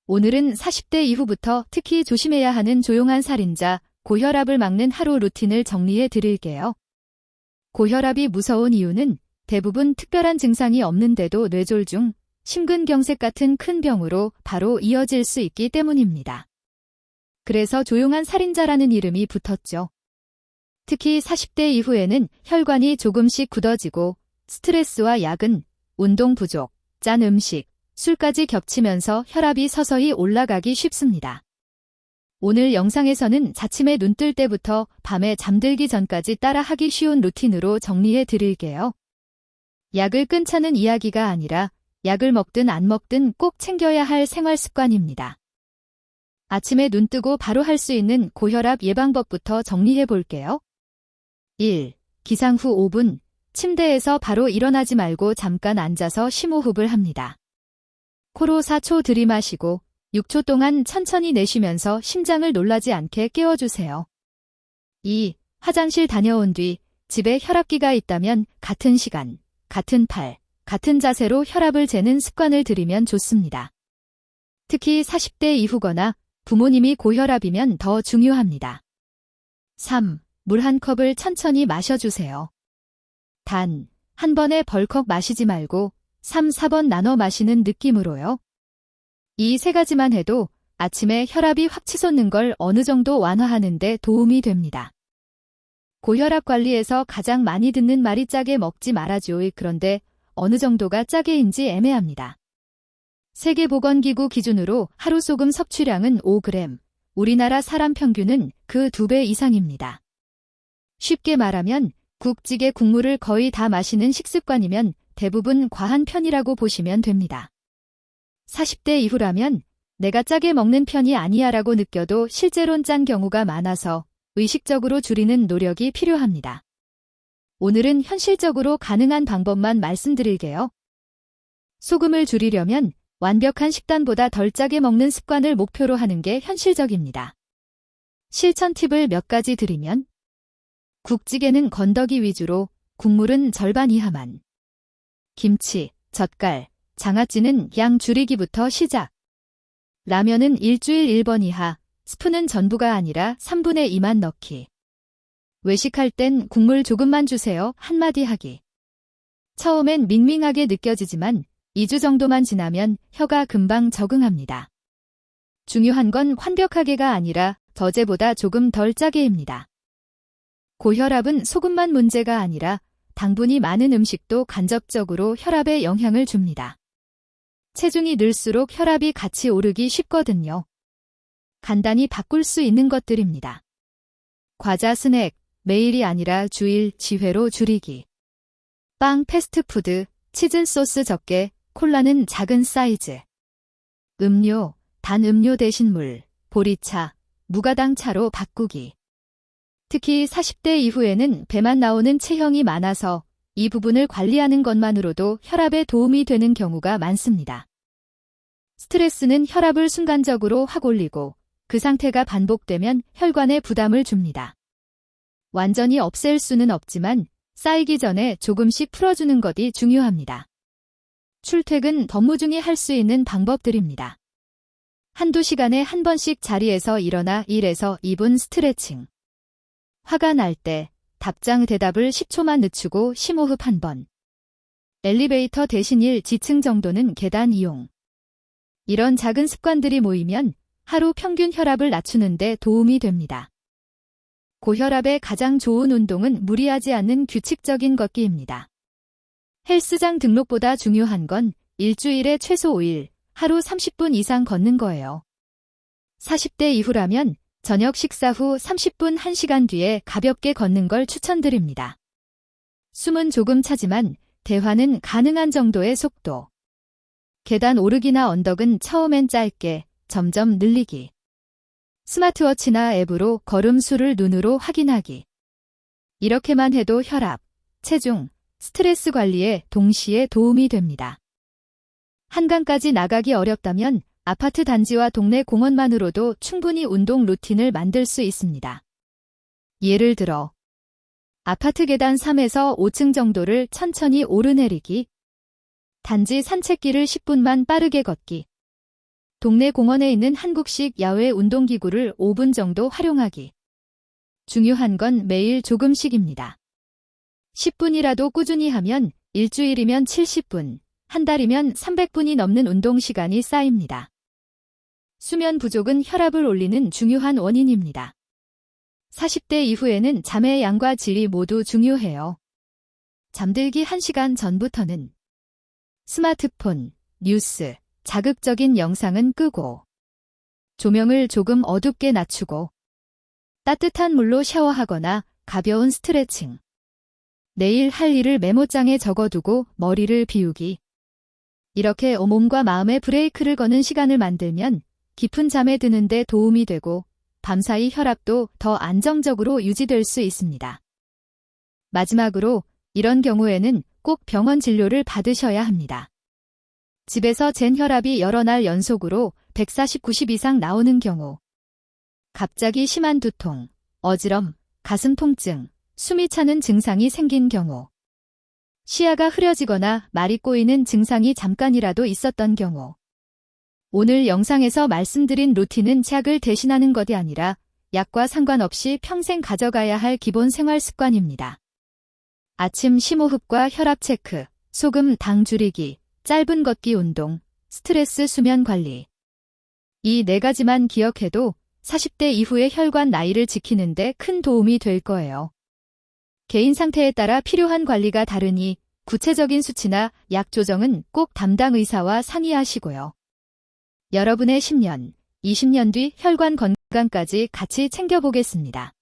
오늘은 40대 이후부터 특히 조심해야 하는 조용한 살인자, 고혈압을 막는 하루 루틴을 정리해 드릴게요. 고혈압이 무서운 이유는 대부분 특별한 증상이 없는데도 뇌졸중, 심근경색 같은 큰 병으로 바로 이어질 수 있기 때문입니다. 그래서 조용한 살인자라는 이름이 붙었죠. 특히 40대 이후에는 혈관이 조금씩 굳어지고 스트레스와 야근, 운동 부족, 짠 음식, 술까지 겹치면서 혈압이 서서히 올라가기 쉽습니다. 오늘 영상에서는 아침에 눈 뜰 때부터 밤에 잠들기 전까지 따라하기 쉬운 루틴으로 정리해 드릴게요. 약을 끊자는 이야기가 아니라 약을 먹든 안 먹든 꼭 챙겨야 할 생활 습관입니다. 아침에 눈 뜨고 바로 할 수 있는 고혈압 예방법부터 정리해 볼게요. 1. 기상 후 5분, 침대에서 바로 일어나지 말고 잠깐 앉아서 심호흡을 합니다. 코로 4초 들이마시고 6초 동안 천천히 내쉬면서 심장을 놀라지 않게 깨워주세요. 2. 화장실 다녀온 뒤 집에 혈압기가 있다면 같은 시간, 같은 팔, 같은 자세로 혈압을 재는 습관을 들이면 좋습니다. 특히 40대 이후거나 부모님이 고혈압이면 더 중요합니다. 3. 물 한 컵을 천천히 마셔주세요. 단, 한 번에 벌컥 마시지 말고 3, 4번 나눠 마시는 느낌으로요. 이 세 가지만 해도 아침에 혈압이 확 치솟는 걸 어느 정도 완화하는 데 도움이 됩니다. 고혈압 관리에서 가장 많이 듣는 말이 짜게 먹지 말아줘. 그런데 어느 정도가 짜게인지 애매합니다. 세계보건기구 기준으로 하루 소금 섭취량은 5g, 우리나라 사람 평균은 그 2배 이상입니다. 쉽게 말하면 국찌개 국물을 거의 다 마시는 식습관이면 대부분 과한 편이라고 보시면 됩니다. 40대 이후라면 내가 짜게 먹는 편이 아니야 라고 느껴도 실제론 짠 경우가 많아서 의식적으로 줄이는 노력이 필요합니다. 오늘은 현실적으로 가능한 방법만 말씀드릴게요. 소금을 줄이려면 완벽한 식단보다 덜 짜게 먹는 습관을 목표로 하는 게 현실적입니다. 실천 팁을 몇 가지 드리면 국찌개는 건더기 위주로, 국물은 절반 이하만. 김치, 젓갈, 장아찌는 양 줄이기부터 시작. 라면은 일주일 1번 이하, 스프는 전부가 아니라 3분의 2만 넣기. 외식할 땐 국물 조금만 주세요. 한마디 하기. 처음엔 밍밍하게 느껴지지만 2주 정도만 지나면 혀가 금방 적응합니다. 중요한 건 완벽하게가 아니라 어제보다 조금 덜 짜게입니다. 고혈압은 소금만 문제가 아니라 당분이 많은 음식도 간접적으로 혈압에 영향을 줍니다. 체중이 늘수록 혈압이 같이 오르기 쉽거든요. 간단히 바꿀 수 있는 것들입니다. 과자 스낵, 매일이 아니라 주일, 지회로 줄이기. 빵, 패스트푸드, 치즈 소스 적게, 콜라는 작은 사이즈. 음료, 단 음료 대신 물, 보리차, 무가당 차로 바꾸기. 특히 40대 이후에는 배만 나오는 체형이 많아서 이 부분을 관리하는 것만으로도 혈압에 도움이 되는 경우가 많습니다. 스트레스는 혈압을 순간적으로 확 올리고 그 상태가 반복되면 혈관에 부담을 줍니다. 완전히 없앨 수는 없지만 쌓이기 전에 조금씩 풀어주는 것이 중요합니다. 출퇴근, 업무 중에 할 수 있는 방법들입니다. 한두 시간에 한 번씩 자리에서 일어나 1에서 2분 스트레칭. 화가 날 때 답장 대답을 10초만 늦추고 심호흡 1번. 엘리베이터 대신 1지층 정도는 계단 이용. 이런 작은 습관들이 모이면 하루 평균 혈압을 낮추는 데 도움이 됩니다. 고혈압에 가장 좋은 운동은 무리하지 않는 규칙적인 걷기입니다. 헬스장 등록보다 중요한 건 일주일에 최소 5일, 하루 30분 이상 걷는 거예요. 40대 이후라면 저녁 식사 후 30분 1시간 뒤에 가볍게 걷는 걸 추천드립니다. 숨은 조금 차지만 대화는 가능한 정도의 속도. 계단 오르기나 언덕은 처음엔 짧게, 점점 늘리기. 스마트워치나 앱으로 걸음 수를 눈으로 확인하기. 이렇게만 해도 혈압, 체중, 스트레스 관리에 동시에 도움이 됩니다. 한강까지 나가기 어렵다면 아파트 단지와 동네 공원만으로도 충분히 운동 루틴을 만들 수 있습니다. 예를 들어 아파트 계단 3에서 5층 정도를 천천히 오르내리기, 단지 산책길을 10분만 빠르게 걷기, 동네 공원에 있는 한국식 야외 운동기구를 5분 정도 활용하기. 중요한 건 매일 조금씩입니다. 10분이라도 꾸준히 하면 일주일이면 70분, 한 달이면 300분이 넘는 운동 시간이 쌓입니다. 수면 부족은 혈압을 올리는 중요한 원인입니다. 40대 이후에는 잠의 양과 질이 모두 중요해요. 잠들기 1시간 전부터는 스마트폰, 뉴스, 자극적인 영상은 끄고 조명을 조금 어둡게 낮추고 따뜻한 물로 샤워하거나 가벼운 스트레칭. 내일 할 일을 메모장에 적어두고 머리를 비우기. 이렇게 몸과 마음의 브레이크를 거는 시간을 만들면 깊은 잠에 드는 데 도움이 되고 밤사이 혈압도 더 안정적으로 유지될 수 있습니다. 마지막으로 이런 경우에는 꼭 병원 진료를 받으셔야 합니다. 집에서 잰 혈압이 여러 날 연속으로 140, 90 이상 나오는 경우, 갑자기 심한 두통, 어지럼, 가슴 통증, 숨이 차는 증상이 생긴 경우, 시야가 흐려지거나 말이 꼬이는 증상이 잠깐이라도 있었던 경우, 오늘 영상에서 말씀드린 루틴은 약을 대신하는 것이 아니라 약과 상관없이 평생 가져가야 할 기본 생활 습관입니다. 아침 심호흡과 혈압 체크, 소금, 당 줄이기, 짧은 걷기 운동, 스트레스 수면 관리. 이 4가지만 기억해도 40대 이후의 혈관 나이를 지키는 데 큰 도움이 될 거예요. 개인 상태에 따라 필요한 관리가 다르니 구체적인 수치나 약 조정은 꼭 담당 의사와 상의하시고요. 여러분의 10년, 20년 뒤 혈관 건강까지 같이 챙겨보겠습니다.